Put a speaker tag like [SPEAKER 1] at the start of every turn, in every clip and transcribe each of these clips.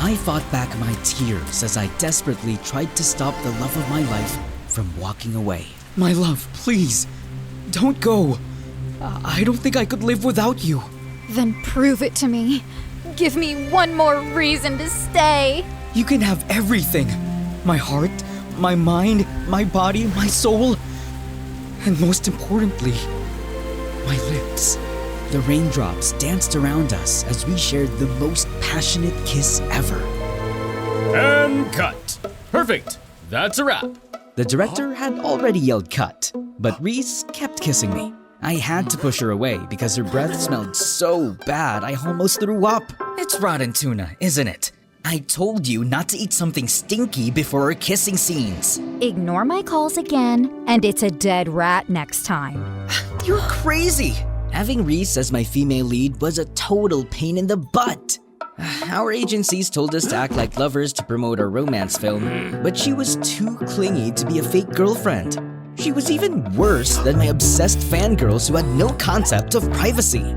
[SPEAKER 1] I fought back my tears as I desperately tried to stop the love of my life from walking away. My love, please, don't go. I don't think I could live without you.
[SPEAKER 2] Then prove it to me. Give me one more reason to stay.
[SPEAKER 1] You can have everything. My heart, my mind, my body, my soul, and most importantly, my lips. The raindrops danced around us as we shared the most passionate kiss ever.
[SPEAKER 3] And cut. Perfect. That's a wrap.
[SPEAKER 1] The director had already yelled cut, but Reese kept kissing me. I had to push her away because her breath smelled so bad I almost threw up. It's rotten tuna, isn't it? I told you not to eat something stinky before our kissing scenes.
[SPEAKER 2] Ignore my calls again, and it's a dead rat next time.
[SPEAKER 1] You're crazy! Having Reese as my female lead was a total pain in the butt. Our agencies told us to act like lovers to promote our romance film, but she was too clingy to be a fake girlfriend. She was even worse than my obsessed fangirls who had no concept of privacy.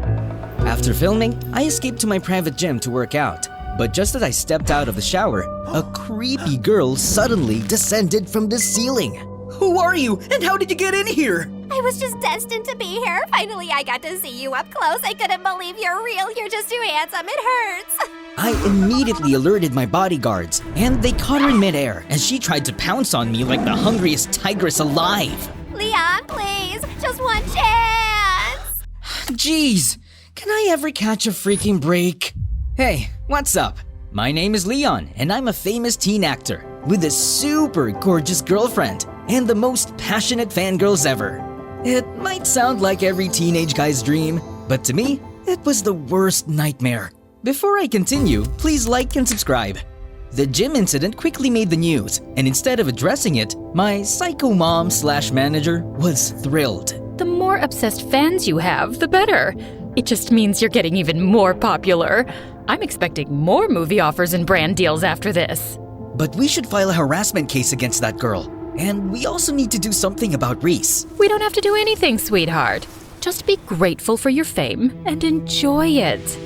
[SPEAKER 1] After filming, I escaped to my private gym to work out, but just as I stepped out of the shower, a creepy girl suddenly descended from the ceiling. Who are you, and how did you get in here?
[SPEAKER 4] I was just destined to be here. Finally, I got to see you up close. I couldn't believe you're real. You're just too handsome. It hurts.
[SPEAKER 1] I immediately alerted my bodyguards, and they caught her in midair as she tried to pounce on me like the hungriest tigress alive.
[SPEAKER 4] Leon, please. Just one chance.
[SPEAKER 1] Jeez, can I ever catch a freaking break? Hey, what's up? My name is Leon, and I'm a famous teen actor with a super gorgeous girlfriend and the most passionate fangirls ever. It might sound like every teenage guy's dream, but to me, it was the worst nightmare. Before I continue, please like and subscribe. The gym incident quickly made the news, and instead of addressing it, my psycho mom/manager was thrilled.
[SPEAKER 5] The more obsessed fans you have, the better. It just means you're getting even more popular. I'm expecting more movie offers and brand deals after this.
[SPEAKER 1] But we should file a harassment case against that girl. And we also need to do something about Reese.
[SPEAKER 5] We don't have to do anything, sweetheart. Just be grateful for your fame and enjoy it.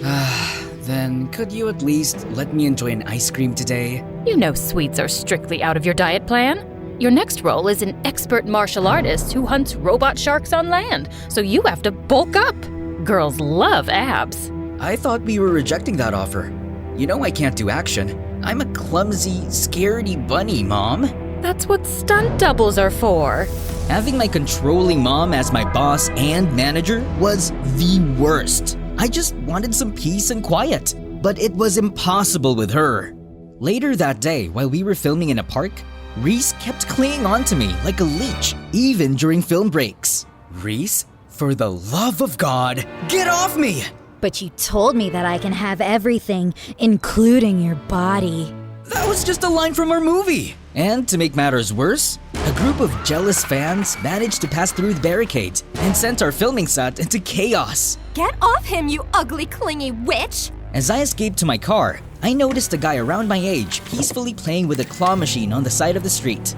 [SPEAKER 1] Then could you at least let me enjoy an ice cream today?
[SPEAKER 5] You know sweets are strictly out of your diet plan. Your next role is an expert martial artist who hunts robot sharks on land, so you have to bulk up. Girls love abs.
[SPEAKER 1] I thought we were rejecting that offer. You know I can't do action. I'm a clumsy, scaredy bunny, Mom.
[SPEAKER 5] That's what stunt doubles are for.
[SPEAKER 1] Having my controlling mom as my boss and manager was the worst. I just wanted some peace and quiet, but it was impossible with her. Later that day, while we were filming in a park, Reese kept clinging on to me like a leech, even during film breaks. Reese, for the love of God, get off me!
[SPEAKER 2] But you told me that I can have everything, including your body.
[SPEAKER 1] That was just a line from our movie. And to make matters worse, a group of jealous fans managed to pass through the barricades and sent our filming set into chaos.
[SPEAKER 4] Get off him, you ugly, clingy witch.
[SPEAKER 1] As I escaped to my car, I noticed a guy around my age peacefully playing with a claw machine on the side of the street.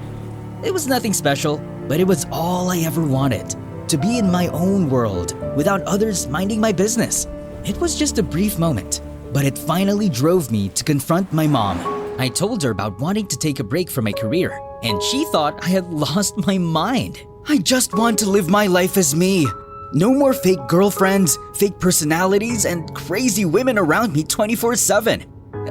[SPEAKER 1] It was nothing special, but it was all I ever wanted. To be in my own world, without others minding my business. It was just a brief moment, but it finally drove me to confront my mom. I told her about wanting to take a break from my career, and she thought I had lost my mind. I just want to live my life as me. No more fake girlfriends, fake personalities, and crazy women around me 24/7.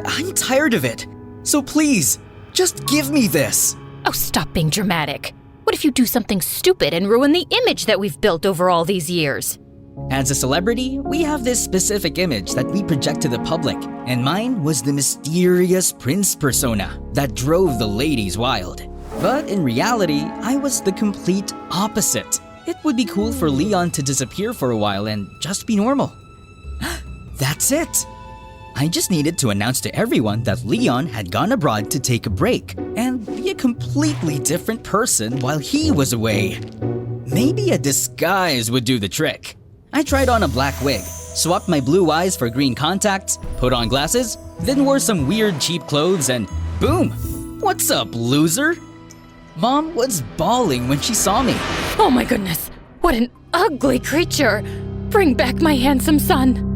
[SPEAKER 1] I'm tired of it. So please, just give me this.
[SPEAKER 5] Oh, stop being dramatic. What if you do something stupid and ruin the image that we've built over all these years?
[SPEAKER 1] As a celebrity, we have this specific image that we project to the public, and mine was the mysterious prince persona that drove the ladies wild. But in reality, I was the complete opposite. It would be cool for Leon to disappear for a while and just be normal. That's it. I just needed to announce to everyone that Leon had gone abroad to take a break and be a completely different person while he was away. Maybe a disguise would do the trick. I tried on a black wig, swapped my blue eyes for green contacts, put on glasses, then wore some weird cheap clothes and boom! What's up, loser? Mom was bawling when she saw me.
[SPEAKER 5] Oh my goodness, what an ugly creature! Bring back my handsome son!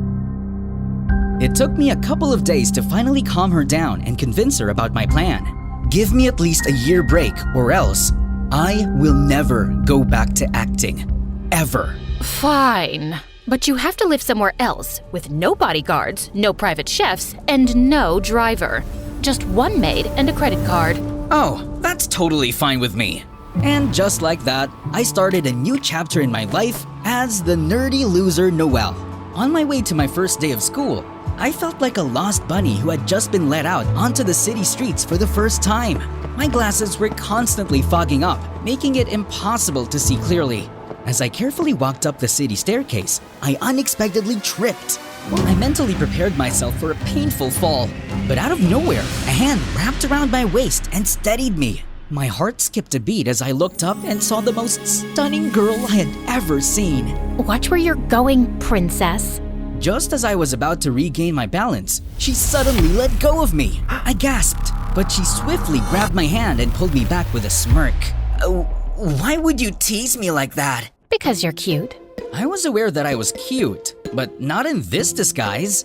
[SPEAKER 1] It took me a couple of days to finally calm her down and convince her about my plan. Give me at least a year break or else I will never go back to acting. Ever.
[SPEAKER 5] Fine. But you have to live somewhere else with no bodyguards, no private chefs, and no driver. Just one maid and a credit card.
[SPEAKER 1] Oh, that's totally fine with me. And just like that, I started a new chapter in my life as the nerdy loser Noel. On my way to my first day of school, I felt like a lost bunny who had just been let out onto the city streets for the first time. My glasses were constantly fogging up, making it impossible to see clearly. As I carefully walked up the city staircase, I unexpectedly tripped. I mentally prepared myself for a painful fall, but out of nowhere, a hand wrapped around my waist and steadied me. My heart skipped a beat as I looked up and saw the most stunning girl I had ever seen.
[SPEAKER 5] Watch where you're going, princess.
[SPEAKER 1] Just as I was about to regain my balance, she suddenly let go of me. I gasped, but she swiftly grabbed my hand and pulled me back with a smirk. Why would you tease me like that?
[SPEAKER 5] Because you're cute.
[SPEAKER 1] I was aware that I was cute, but not in this disguise.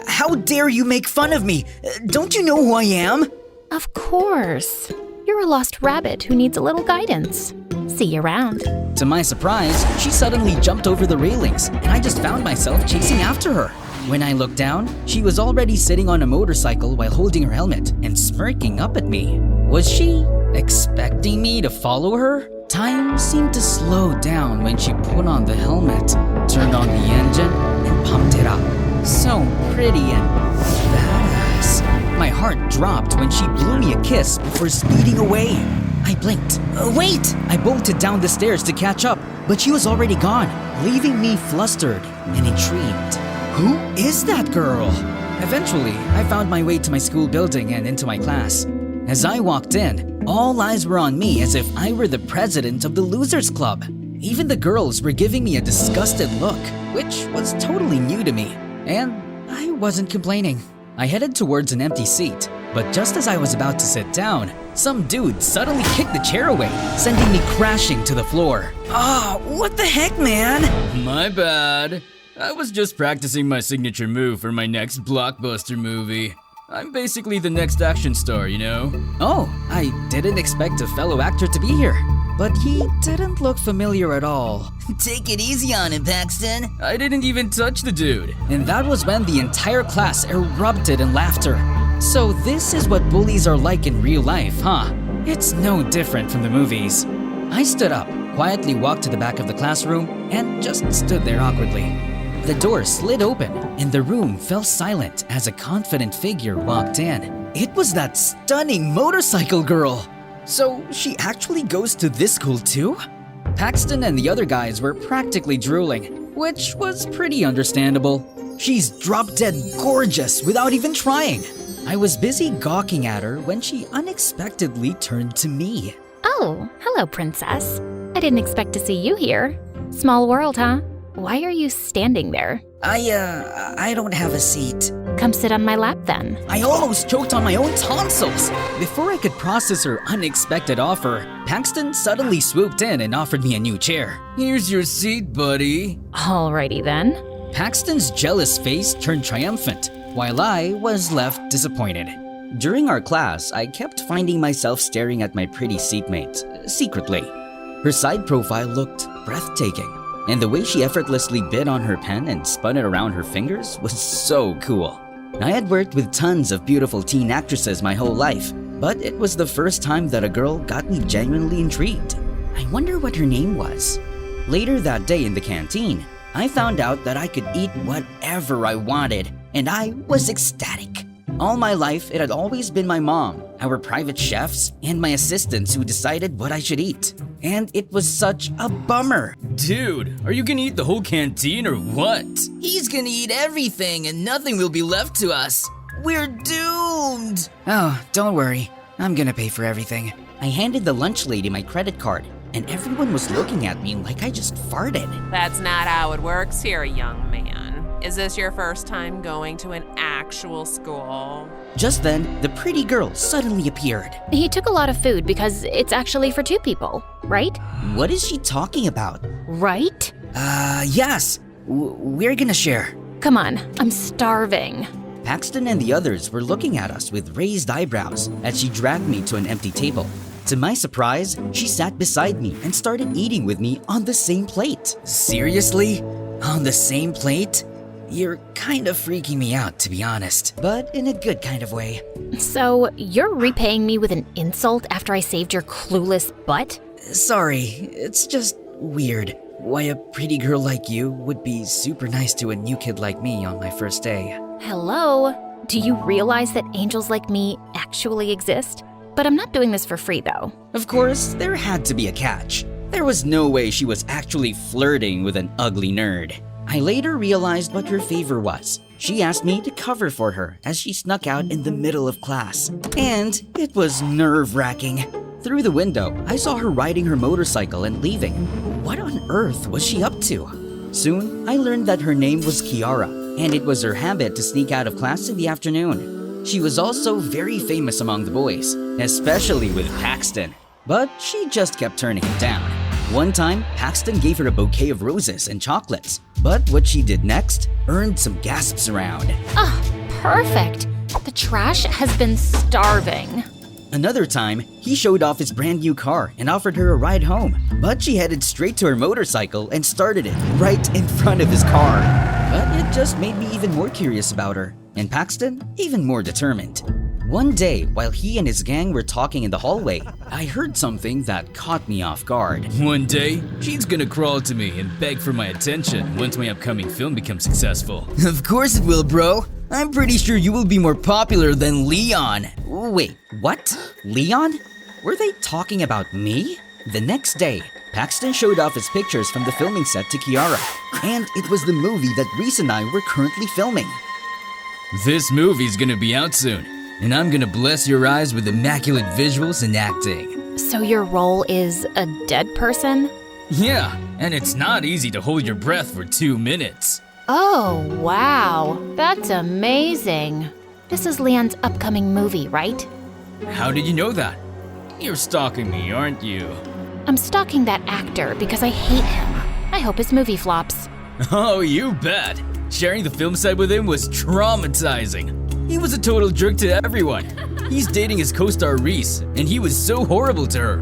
[SPEAKER 1] How dare you make fun of me? Don't you know who I am?
[SPEAKER 5] Of course. You're a lost rabbit who needs a little guidance. See you around.
[SPEAKER 1] To my surprise, she suddenly jumped over the railings, and I just found myself chasing after her. When I looked down, she was already sitting on a motorcycle while holding her helmet and smirking up at me. Was she expecting me to follow her? Time seemed to slow down when she put on the helmet, turned on the engine, and pumped it up. So pretty and badass. My heart dropped when she blew me a kiss before speeding away. I blinked. Wait! I bolted down the stairs to catch up, but she was already gone, leaving me flustered and intrigued. Who is that girl? Eventually, I found my way to my school building and into my class. As I walked in, all eyes were on me as if I were the president of the Losers Club. Even the girls were giving me a disgusted look, which was totally new to me, and I wasn't complaining. I headed towards an empty seat, but just as I was about to sit down, some dude suddenly kicked the chair away, sending me crashing to the floor. Oh, what the heck, man?
[SPEAKER 3] My bad. I was just practicing my signature move for my next blockbuster movie. I'm basically the next action star, you know?
[SPEAKER 1] Oh, I didn't expect a fellow actor to be here, but he didn't look familiar at all. Take it easy on him, Paxton.
[SPEAKER 3] I didn't even touch the dude.
[SPEAKER 1] And that was when the entire class erupted in laughter. So this is what bullies are like in real life, huh? It's no different from the movies. I stood up, quietly walked to the back of the classroom, and just stood there awkwardly. The door slid open, and the room fell silent as a confident figure walked in. It was that stunning motorcycle girl! So she actually goes to this school too? Paxton and the other guys were practically drooling, which was pretty understandable. She's drop-dead gorgeous without even trying. I was busy gawking at her when she unexpectedly turned to me.
[SPEAKER 5] Oh, hello, princess. I didn't expect to see you here. Small world, huh? Why are you standing there?
[SPEAKER 1] I don't have a seat.
[SPEAKER 5] Come sit on my lap then.
[SPEAKER 1] I almost choked on my own tonsils. Before I could process her unexpected offer, Paxton suddenly swooped in and offered me a new chair.
[SPEAKER 3] Here's your seat, buddy.
[SPEAKER 5] Alrighty then.
[SPEAKER 1] Paxton's jealous face turned triumphant, while I was left disappointed. During our class, I kept finding myself staring at my pretty seatmate, secretly. Her side profile looked breathtaking, and the way she effortlessly bit on her pen and spun it around her fingers was so cool. I had worked with tons of beautiful teen actresses my whole life, but it was the first time that a girl got me genuinely intrigued. I wonder what her name was. Later that day in the canteen, I found out that I could eat whatever I wanted, and I was ecstatic. All my life, it had always been my mom, our private chefs, and my assistants who decided what I should eat. And it was such a bummer.
[SPEAKER 3] Dude, are you gonna eat the whole canteen or what?
[SPEAKER 1] He's gonna eat everything and nothing will be left to us. We're doomed! Oh, don't worry. I'm gonna pay for everything. I handed the lunch lady my credit card, and everyone was looking at me like I just farted.
[SPEAKER 6] That's not how it works here, young man. Is this your first time going to an actual school?
[SPEAKER 1] Just then, the pretty girl suddenly appeared.
[SPEAKER 5] He took a lot of food because it's actually for 2 people, right?
[SPEAKER 1] What is she talking about?
[SPEAKER 5] Right?
[SPEAKER 1] Yes. We're gonna share.
[SPEAKER 5] come on, I'm starving.
[SPEAKER 1] Paxton and the others were looking at us with raised eyebrows as she dragged me to an empty table. To my surprise, she sat beside me and started eating with me on the same plate. Seriously? On the same plate? You're kind of freaking me out, to be honest, but in a good kind of way.
[SPEAKER 5] So, you're repaying me with an insult after I saved your clueless butt?
[SPEAKER 1] Sorry, it's just weird. Why a pretty girl like you would be super nice to a new kid like me on my first day.
[SPEAKER 5] Hello? Do you realize that angels like me actually exist? But I'm not doing this for free, though.
[SPEAKER 1] Of course, there had to be a catch. There was no way she was actually flirting with an ugly nerd. I later realized what her favor was. She asked me to cover for her as she snuck out in the middle of class. And it was nerve-wracking. Through the window, I saw her riding her motorcycle and leaving. What on earth was she up to? Soon, I learned that her name was Kiara, and it was her habit to sneak out of class in the afternoon. She was also very famous among the boys, especially with Paxton. But she just kept turning him down. One time, Paxton gave her a bouquet of roses and chocolates, but what she did next earned some gasps around.
[SPEAKER 5] Perfect. The trash has been starving.
[SPEAKER 1] Another time, he showed off his brand new car and offered her a ride home, but she headed straight to her motorcycle and started it right in front of his car. But it just made me even more curious about her, and Paxton even more determined. One day, while he and his gang were talking in the hallway, I heard something that caught me off guard.
[SPEAKER 3] One day, she's gonna crawl to me and beg for my attention once my upcoming film becomes successful.
[SPEAKER 1] Of course it will, bro. I'm pretty sure you will be more popular than Leon. Wait, what? Leon? Were they talking about me? The next day, Paxton showed off his pictures from the filming set to Kiara, and it was the movie that Reese and I were currently filming.
[SPEAKER 3] This movie's gonna be out soon, and I'm gonna bless your eyes with immaculate visuals and acting.
[SPEAKER 5] So your role is a dead person?
[SPEAKER 3] Yeah, and it's not easy to hold your breath for 2 minutes.
[SPEAKER 5] Oh, wow. That's amazing. This is Leon's upcoming movie, right?
[SPEAKER 3] How did you know that? You're stalking me, aren't you?
[SPEAKER 5] I'm stalking that actor because I hate him. I hope his movie flops.
[SPEAKER 3] Oh, you bet. Sharing the film set with him was traumatizing. He was a total jerk to everyone. He's dating his co-star Reese, and he was so horrible to her.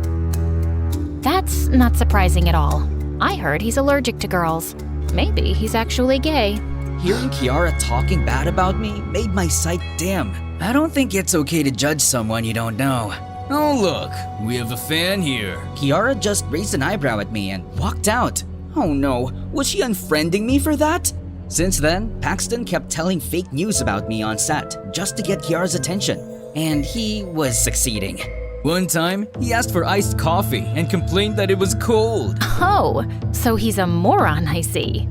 [SPEAKER 5] That's not surprising at all. I heard he's allergic to girls. Maybe he's actually gay.
[SPEAKER 1] Hearing Kiara talking bad about me made my sight dim. I don't think it's okay to judge someone you don't know.
[SPEAKER 3] Oh look, we have a fan here.
[SPEAKER 1] Kiara just raised an eyebrow at me and walked out. Oh no, was she unfriending me for that? Since then, Paxton kept telling fake news about me on set just to get Kiara's attention, and he was succeeding.
[SPEAKER 3] One time, he asked for iced coffee and complained that it was cold.
[SPEAKER 5] Oh, so he's a moron, I see.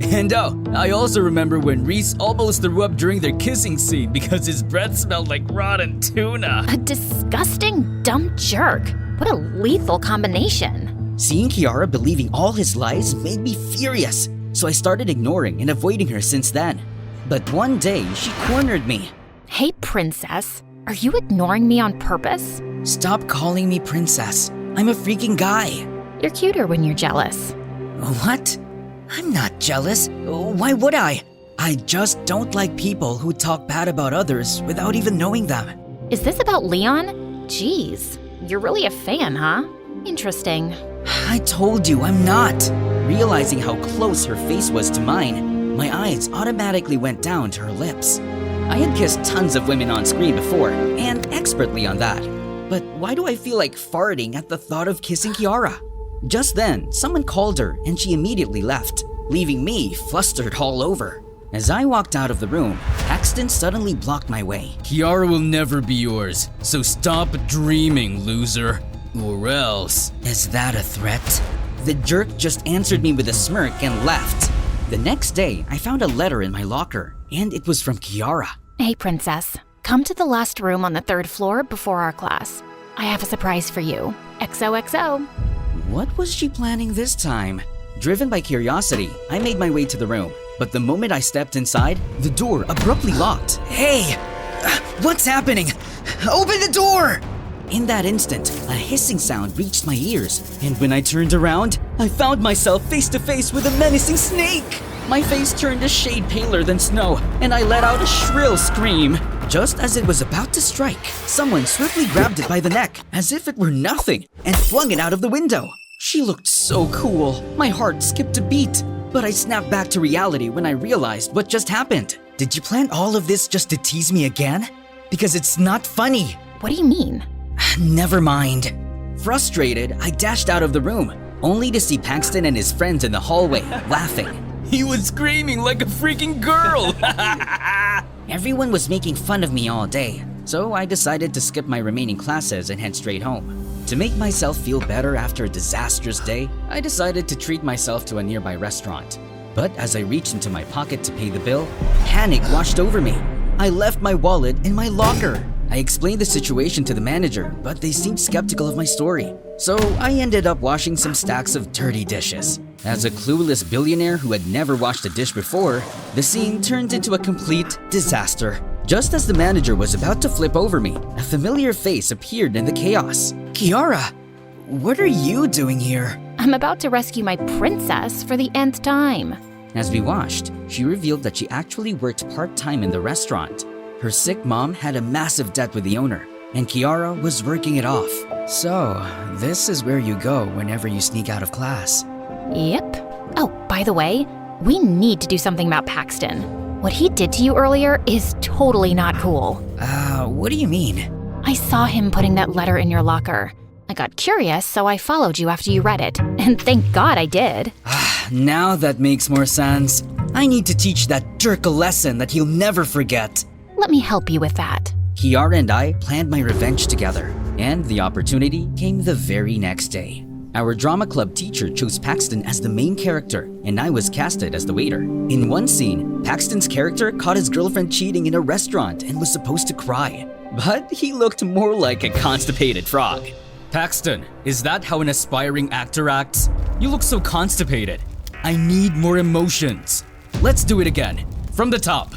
[SPEAKER 3] And I also remember when Reese almost threw up during their kissing scene because his breath smelled like rotten tuna.
[SPEAKER 5] A disgusting, dumb jerk. What a lethal combination.
[SPEAKER 1] Seeing Kiara believing all his lies made me furious, so I started ignoring and avoiding her since then. But one day, she cornered me.
[SPEAKER 5] Hey, princess. Are you ignoring me on purpose?
[SPEAKER 1] Stop calling me princess. I'm a freaking guy.
[SPEAKER 5] You're cuter when you're jealous.
[SPEAKER 1] What? I'm not jealous. Why would I? I just don't like people who talk bad about others without even knowing them.
[SPEAKER 5] Is this about Leon? Jeez, you're really a fan, huh? Interesting.
[SPEAKER 1] I told you I'm not. Realizing how close her face was to mine, my eyes automatically went down to her lips. I had kissed tons of women on screen before, and expertly on that. But why do I feel like farting at the thought of kissing Kiara? Just then, someone called her and she immediately left, leaving me flustered all over. As I walked out of the room, Paxton suddenly blocked my way.
[SPEAKER 3] Kiara will never be yours, so stop dreaming, loser. Or else.
[SPEAKER 1] Is that a threat? The jerk just answered me with a smirk and left. The next day, I found a letter in my locker, and it was from Kiara.
[SPEAKER 5] Hey, princess. Come to the last room on the 3rd floor before our class. I have a surprise for you. XOXO.
[SPEAKER 1] What was she planning this time? Driven by curiosity, I made my way to the room. But the moment I stepped inside, the door abruptly locked. Hey! What's happening? Open the door! In that instant, a hissing sound reached my ears, and when I turned around, I found myself face to face with a menacing snake! My face turned a shade paler than snow, and I let out a shrill scream. Just as it was about to strike, someone swiftly grabbed it by the neck, as if it were nothing, and flung it out of the window. She looked so cool. My heart skipped a beat, but I snapped back to reality when I realized what just happened. Did you plan all of this just to tease me again? Because it's not funny.
[SPEAKER 5] What do you mean?
[SPEAKER 1] Never mind. Frustrated, I dashed out of the room, only to see Paxton and his friends in the hallway, laughing.
[SPEAKER 3] He was screaming like a freaking girl!
[SPEAKER 1] Everyone was making fun of me all day, so I decided to skip my remaining classes and head straight home. To make myself feel better after a disastrous day, I decided to treat myself to a nearby restaurant. But as I reached into my pocket to pay the bill, panic washed over me. I left my wallet in my locker. I explained the situation to the manager, but they seemed skeptical of my story. So I ended up washing some stacks of dirty dishes. As a clueless billionaire who had never washed a dish before, the scene turned into a complete disaster. Just as the manager was about to flip over me, a familiar face appeared in the chaos. Kiara, what are you doing here?
[SPEAKER 5] I'm about to rescue my princess for the nth time.
[SPEAKER 1] As we watched, she revealed that she actually worked part-time in the restaurant. Her sick mom had a massive debt with the owner, and Kiara was working it off. So, this is where you go whenever you sneak out of class.
[SPEAKER 5] Yep. Oh, by the way, we need to do something about Paxton. What he did to you earlier is totally not cool.
[SPEAKER 1] What do you mean?
[SPEAKER 5] I saw him putting that letter in your locker. I got curious, so I followed you after you read it. And thank God I did.
[SPEAKER 1] Now that makes more sense. I need to teach that jerk a lesson that he'll never forget.
[SPEAKER 5] Let me help you with that.
[SPEAKER 1] Kiara and I planned my revenge together, and the opportunity came the very next day. Our drama club teacher chose Paxton as the main character, and I was casted as the waiter. In one scene, Paxton's character caught his girlfriend cheating in a restaurant and was supposed to cry. But he looked more like a constipated frog.
[SPEAKER 3] Paxton, is that how an aspiring actor acts? You look so constipated. I need more emotions. Let's do it again. From the top.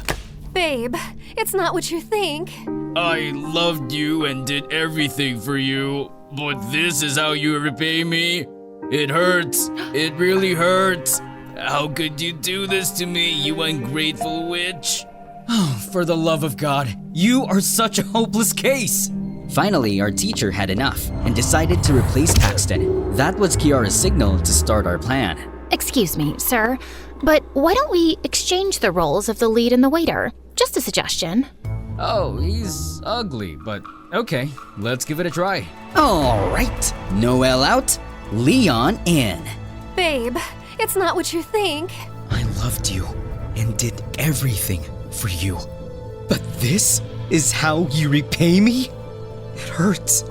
[SPEAKER 4] Babe, it's not what you think.
[SPEAKER 3] I loved you and did everything for you, but this is how you repay me? It hurts. It really hurts. How could you do this to me, you ungrateful witch? Oh, for the love of God, you are such a hopeless case.
[SPEAKER 1] Finally, our teacher had enough and decided to replace Paxton. That was Kiara's signal to start our plan.
[SPEAKER 5] Excuse me, sir, but why don't we exchange the roles of the lead and the waiter? Just a suggestion.
[SPEAKER 3] Oh, he's ugly, but okay, let's give it a try.
[SPEAKER 1] All right, Noelle out, Leon in.
[SPEAKER 4] Babe, it's not what you think.
[SPEAKER 1] I loved you and did everything for you. But this is how you repay me? It hurts.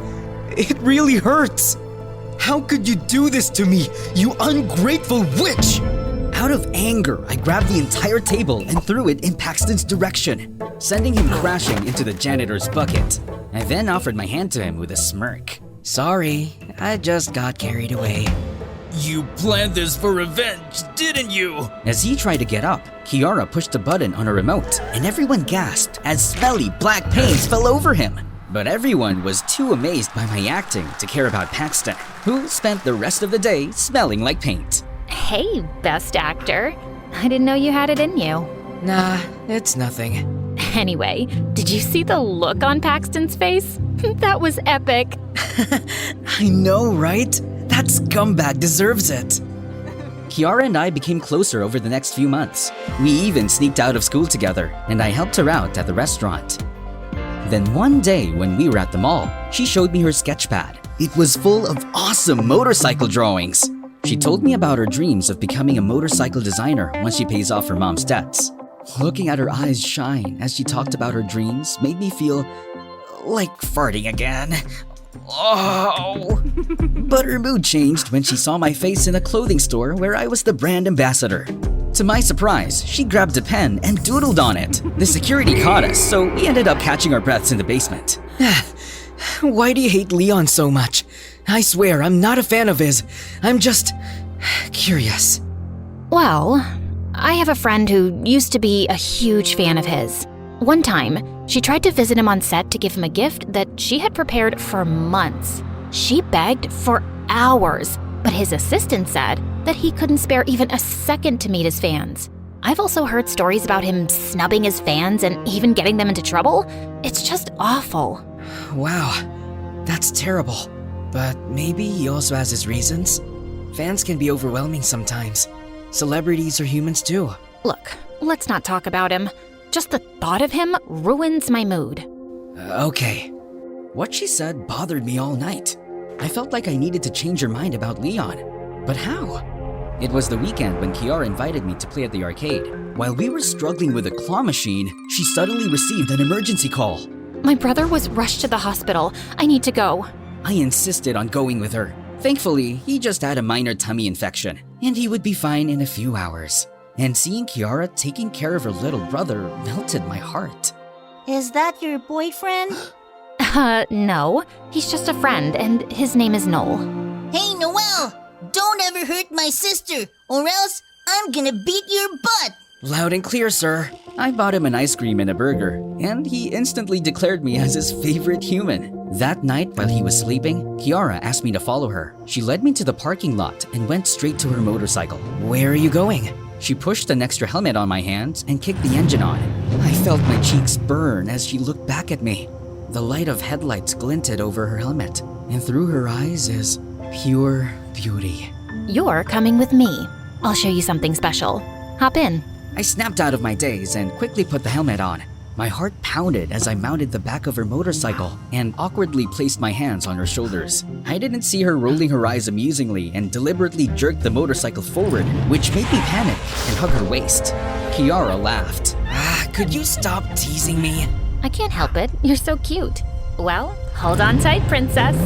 [SPEAKER 1] It really hurts. How could you do this to me, you ungrateful witch? Out of anger, I grabbed the entire table and threw it in Paxton's direction, sending him crashing into the janitor's bucket. I then offered my hand to him with a smirk. Sorry, I just got carried away.
[SPEAKER 3] You planned this for revenge, didn't you?
[SPEAKER 1] As he tried to get up, Kiara pushed a button on a remote, and everyone gasped as smelly black pains fell over him. But everyone was too amazed by my acting to care about Paxton, who spent the rest of the day smelling like paint.
[SPEAKER 5] Hey, best actor. I didn't know you had it in you.
[SPEAKER 1] Nah, it's nothing.
[SPEAKER 5] Anyway, did you see the look on Paxton's face? That was epic.
[SPEAKER 1] I know, right? That scumbag deserves it. Kiara and I became closer over the next few months. We even sneaked out of school together, and I helped her out at the restaurant. Then one day when we were at the mall, she showed me her sketchpad. It was full of awesome motorcycle drawings. She told me about her dreams of becoming a motorcycle designer once she pays off her mom's debts. Looking at her eyes shine as she talked about her dreams made me feel like farting again. Oh! But her mood changed when she saw my face in a clothing store where I was the brand ambassador. To my surprise, she grabbed a pen and doodled on it. The security caught us, so we ended up catching our breaths in the basement. Why do you hate Leon so much? I swear, I'm not a fan of his. I'm just curious.
[SPEAKER 5] Well, I have a friend who used to be a huge fan of his. One time, she tried to visit him on set to give him a gift that she had prepared for months. She begged for hours, but his assistant said that he couldn't spare even a second to meet his fans. I've also heard stories about him snubbing his fans and even getting them into trouble. It's just awful.
[SPEAKER 1] Wow, that's terrible. But maybe he also has his reasons. Fans can be overwhelming sometimes. Celebrities are humans too.
[SPEAKER 5] Look, let's not talk about him. Just the thought of him ruins my mood.
[SPEAKER 1] Okay. What she said bothered me all night. I felt like I needed to change her mind about Leon. But how? It was the weekend when Kiara invited me to play at the arcade. While we were struggling with a claw machine, she suddenly received an emergency call.
[SPEAKER 5] My brother was rushed to the hospital. I need to go.
[SPEAKER 1] I insisted on going with her. Thankfully, he just had a minor tummy infection, and he would be fine in a few hours. And seeing Kiara taking care of her little brother melted my heart.
[SPEAKER 7] Is that your boyfriend?
[SPEAKER 5] No. He's just a friend, and his name is Noel.
[SPEAKER 7] Hey, Noel! Don't ever hurt my sister, or else I'm gonna beat your butt!
[SPEAKER 1] Loud and clear, sir. I bought him an ice cream and a burger, and he instantly declared me as his favorite human. That night, while he was sleeping, Kiara asked me to follow her. She led me to the parking lot and went straight to her motorcycle. Where are you going? She pushed an extra helmet on my hands and kicked the engine on. I felt my cheeks burn as she looked back at me. The light of headlights glinted over her helmet, and through her eyes is pure beauty.
[SPEAKER 5] You're coming with me. I'll show you something special. Hop in.
[SPEAKER 1] I snapped out of my daze and quickly put the helmet on. My heart pounded as I mounted the back of her motorcycle and awkwardly placed my hands on her shoulders. I didn't see her rolling her eyes amusingly and deliberately jerked the motorcycle forward, which made me panic and hug her waist. Kiara laughed. Could you stop teasing me?
[SPEAKER 5] I can't help it. You're so cute. Well, hold on tight, princess.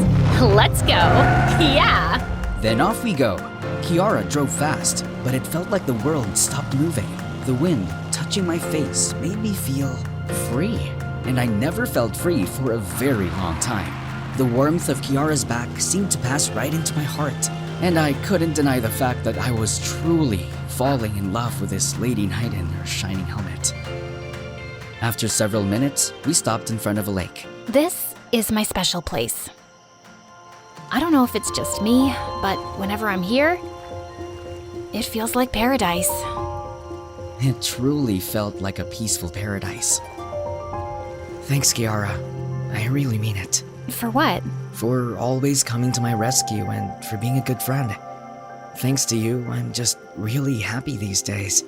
[SPEAKER 5] Let's go. Yeah!
[SPEAKER 1] Then off we go. Kiara drove fast, but it felt like the world stopped moving. The wind touching my face made me feel free, and I never felt free for a very long time. The warmth of Kiara's back seemed to pass right into my heart, and I couldn't deny the fact that I was truly falling in love with this lady knight in her shining helmet. After several minutes, we stopped in front of a lake.
[SPEAKER 5] This is my special place. I don't know if it's just me, but whenever I'm here, it feels like paradise.
[SPEAKER 1] It truly felt like a peaceful paradise. Thanks, Kiara. I really mean it.
[SPEAKER 5] For what?
[SPEAKER 1] For always coming to my rescue and for being a good friend. Thanks to you, I'm just really happy these days.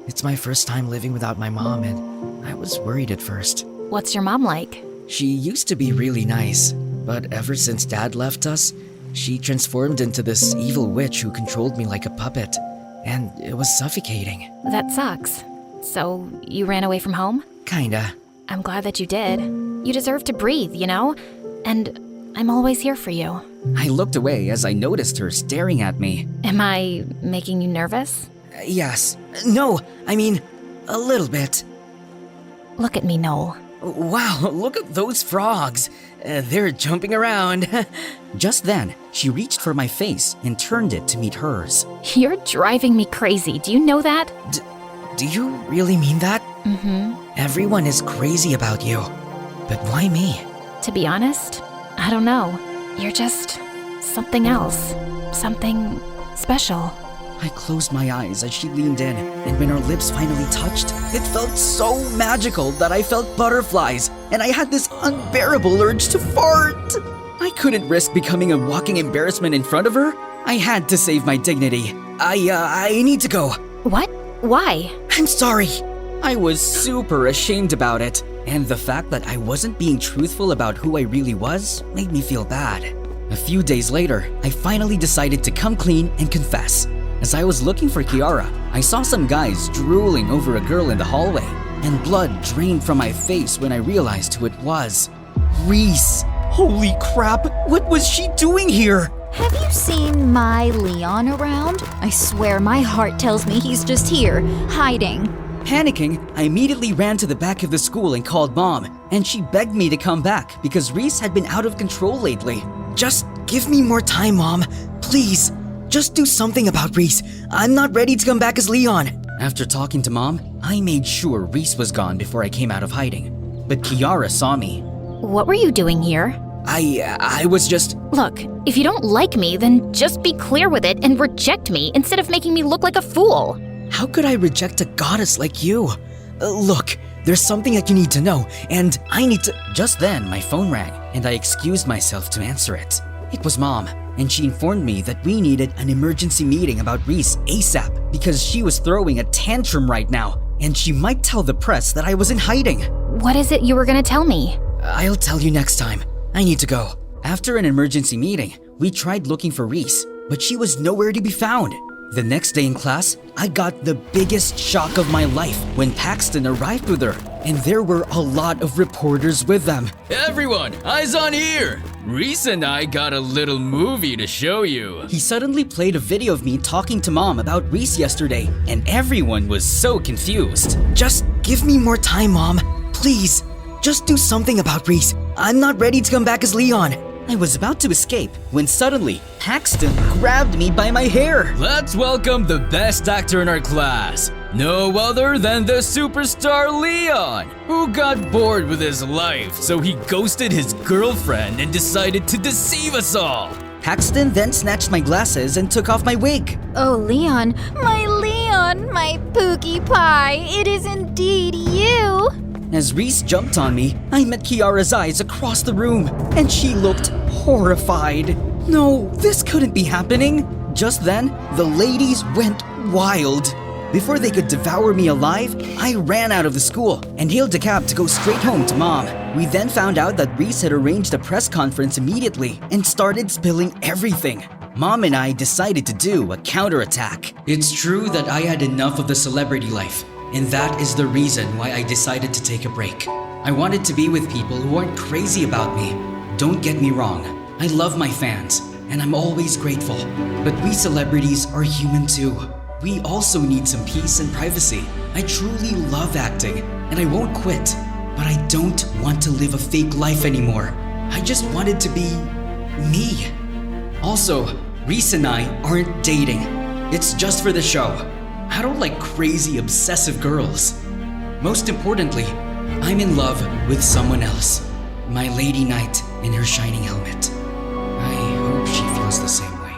[SPEAKER 1] It's my first time living without my mom, and I was worried at first.
[SPEAKER 5] What's your mom like?
[SPEAKER 1] She used to be really nice, but ever since Dad left us, she transformed into this evil witch who controlled me like a puppet, and it was suffocating.
[SPEAKER 5] That sucks. So, you ran away from home?
[SPEAKER 1] Kinda.
[SPEAKER 5] I'm glad that you did. You deserve to breathe, you know? And I'm always here for you.
[SPEAKER 1] I looked away as I noticed her staring at me.
[SPEAKER 5] Am I making you nervous?
[SPEAKER 1] Yes. No, I mean, a little bit.
[SPEAKER 5] Look at me, Noel.
[SPEAKER 1] Wow, look at those frogs. They're jumping around. Just then, she reached for my face and turned it to meet hers.
[SPEAKER 5] You're driving me crazy. Do you know that?
[SPEAKER 1] Do you really mean that?
[SPEAKER 5] Mm-hmm.
[SPEAKER 1] Everyone is crazy about you. But why me?
[SPEAKER 5] To be honest, I don't know. You're just something else. Something special.
[SPEAKER 1] I closed my eyes as she leaned in, and when our lips finally touched, it felt so magical that I felt butterflies, and I had this unbearable urge to fart. I couldn't risk becoming a walking embarrassment in front of her. I had to save my dignity. I need to go.
[SPEAKER 5] What? Why?
[SPEAKER 1] I'm sorry. I was super ashamed about it, and the fact that I wasn't being truthful about who I really was made me feel bad. A few days later, I finally decided to come clean and confess. As I was looking for Kiara, I saw some guys drooling over a girl in the hallway, and blood drained from my face when I realized who it was. Reese! Holy crap! What was she doing here?
[SPEAKER 2] Have you seen my Leon around? I swear my heart tells me he's just here, hiding.
[SPEAKER 1] Panicking, I immediately ran to the back of the school and called Mom, and she begged me to come back because Reese had been out of control lately. Just give me more time, Mom. Please. Just do something about Reese. I'm not ready to come back as Leon. After talking to Mom, I made sure Reese was gone before I came out of hiding. But Kiara saw me.
[SPEAKER 5] What were you doing here?
[SPEAKER 1] I was just...
[SPEAKER 5] Look, if you don't like me, then just be clear with it and reject me instead of making me look like a fool.
[SPEAKER 1] How could I reject a goddess like you? Look, there's something that you need to know, and I need to. Just then, my phone rang, and I excused myself to answer it. It was Mom, and she informed me that we needed an emergency meeting about Reese ASAP because she was throwing a tantrum right now, and she might tell the press that I was in hiding.
[SPEAKER 5] What is it you were gonna tell me?
[SPEAKER 1] I'll tell you next time. I need to go. After an emergency meeting, we tried looking for Reese, but she was nowhere to be found. The next day in class, I got the biggest shock of my life when Paxton arrived with her, and there were a lot of reporters with them.
[SPEAKER 3] Everyone, eyes on here! Reese and I got a little movie to show you.
[SPEAKER 1] He suddenly played a video of me talking to Mom about Reese yesterday, and everyone was so confused. Just give me more time, Mom. Please, just do something about Reese. I'm not ready to come back as Leon. I was about to escape when suddenly Paxton grabbed me by my hair.
[SPEAKER 3] Let's welcome the best actor in our class. No other than the superstar Leon, who got bored with his life, so he ghosted his girlfriend and decided to deceive us all.
[SPEAKER 1] Paxton then snatched my glasses and took off my wig.
[SPEAKER 2] Oh, Leon, my Pookie Pie, it is indeed you.
[SPEAKER 1] As Reese jumped on me, I met Kiara's eyes across the room, and she looked horrified. No, this couldn't be happening. Just then, the ladies went wild. Before they could devour me alive, I ran out of the school and hailed a cab to go straight home to Mom. We then found out that Reese had arranged a press conference immediately and started spilling everything. Mom and I decided to do a counterattack. It's true that I had enough of the celebrity life, and that is the reason why I decided to take a break. I wanted to be with people who aren't crazy about me. Don't get me wrong, I love my fans, and I'm always grateful. But we celebrities are human too. We also need some peace and privacy. I truly love acting, and I won't quit. But I don't want to live a fake life anymore. I just wanted to be me. Also, Reese and I aren't dating. It's just for the show. I don't like crazy, obsessive girls. Most importantly, I'm in love with someone else. My lady knight in her shining helmet. I hope she feels the same way.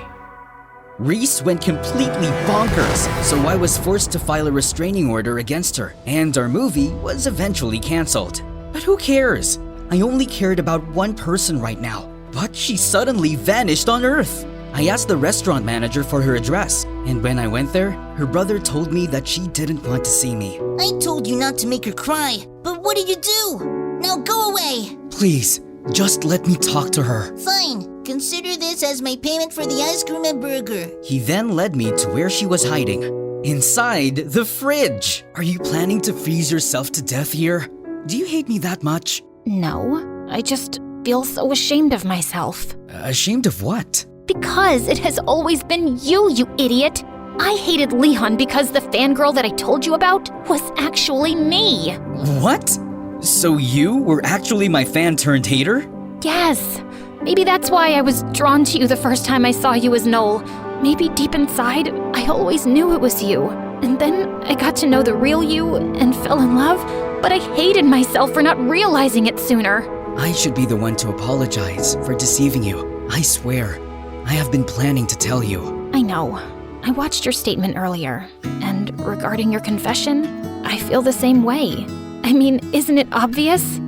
[SPEAKER 1] Reese went completely bonkers, so I was forced to file a restraining order against her, and our movie was eventually cancelled. But who cares? I only cared about one person right now, but she suddenly vanished on Earth. I asked the restaurant manager for her address, and when I went there, her brother told me that she didn't want to see me.
[SPEAKER 7] I told you not to make her cry, but what did you do? Now go away.
[SPEAKER 1] Please, just let me talk to her.
[SPEAKER 7] Fine. Consider this as my payment for the ice cream and burger.
[SPEAKER 1] He then led me to where she was hiding. Inside the fridge. Are you planning to freeze yourself to death here? Do you hate me that much?
[SPEAKER 5] No, I just feel so ashamed of myself.
[SPEAKER 1] Ashamed of what?
[SPEAKER 5] Because it has always been you, you idiot! I hated Leon because the fangirl that I told you about was actually me.
[SPEAKER 1] What? So you were actually my fan turned hater?
[SPEAKER 5] Yes. Maybe that's why I was drawn to you the first time I saw you as Noel. Maybe deep inside, I always knew it was you. And then I got to know the real you and fell in love, but I hated myself for not realizing it sooner.
[SPEAKER 1] I should be the one to apologize for deceiving you. I swear. I have been planning to tell you.
[SPEAKER 5] I know. I watched your statement earlier, and regarding your confession, I feel the same way. I mean, isn't it obvious?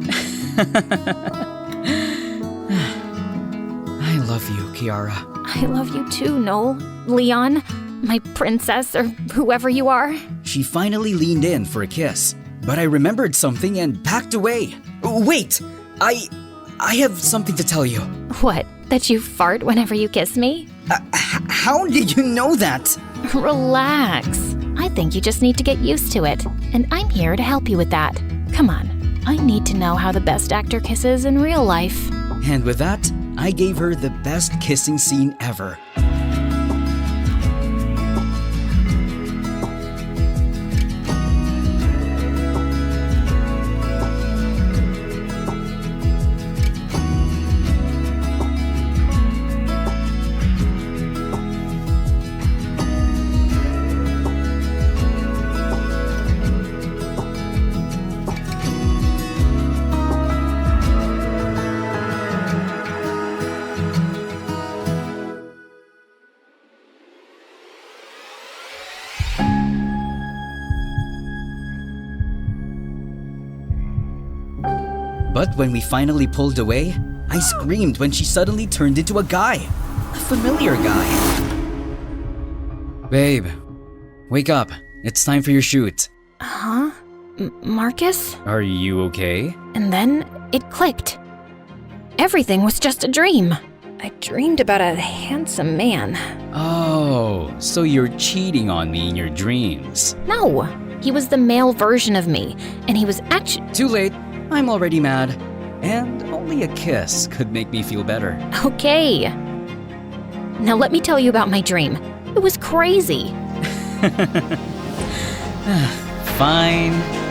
[SPEAKER 1] I love you, Kiara.
[SPEAKER 5] I love you too, Noel. Leon, my princess, or whoever you are.
[SPEAKER 1] She finally leaned in for a kiss, but I remembered something and backed away. Wait! I have something to tell you.
[SPEAKER 5] What, that you fart whenever you kiss me?
[SPEAKER 1] How did you know that?
[SPEAKER 5] Relax. I think you just need to get used to it, and I'm here to help you with that. Come on, I need to know how the best actor kisses in real life.
[SPEAKER 1] And with that, I gave her the best kissing scene ever. But when we finally pulled away, I screamed when she suddenly turned into a guy. A familiar guy. Babe, wake up. It's time for your shoot.
[SPEAKER 5] Huh? Marcus?
[SPEAKER 1] Are you okay?
[SPEAKER 5] And then it clicked. Everything was just a dream. I dreamed about a handsome man.
[SPEAKER 1] Oh, so you're cheating on me in your dreams.
[SPEAKER 5] No, he was the male version of me, and he was actually.
[SPEAKER 1] Too late. I'm already mad. And only a kiss could make me feel better.
[SPEAKER 5] Okay. Now let me tell you about my dream. It was crazy.
[SPEAKER 1] Fine.